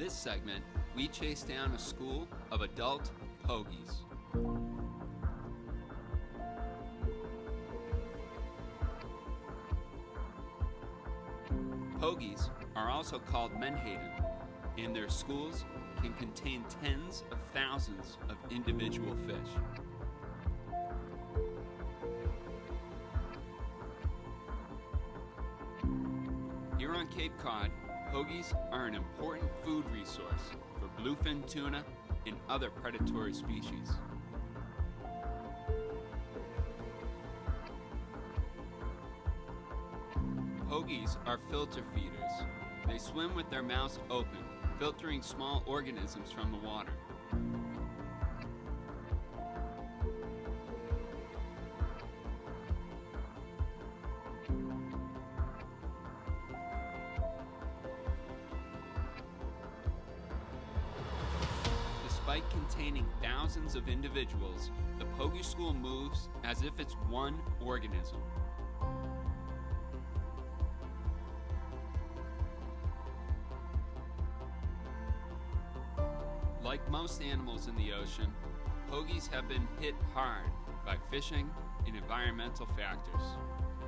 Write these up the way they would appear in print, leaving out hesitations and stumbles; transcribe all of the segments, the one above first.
this segment, we chase down a school of adult Pogies. Pogies are also called menhaden, and their schools can contain tens of thousands of individual fish. Here on Cape Cod, Pogies are an important food resource for bluefin tuna and other predatory species. Pogies are filter feeders. They swim with their mouths open, filtering small organisms from the water. Despite containing thousands of individuals, the Pogie school moves as if it's one organism. Like most animals in the ocean, Pogies have been hit hard by fishing and environmental factors.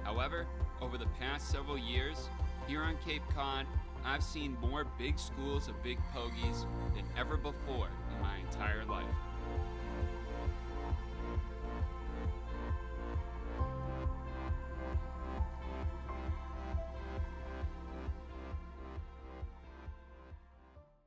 However, over the past several years, here on Cape Cod, I've seen more big schools of big Pogies than ever before in my entire life.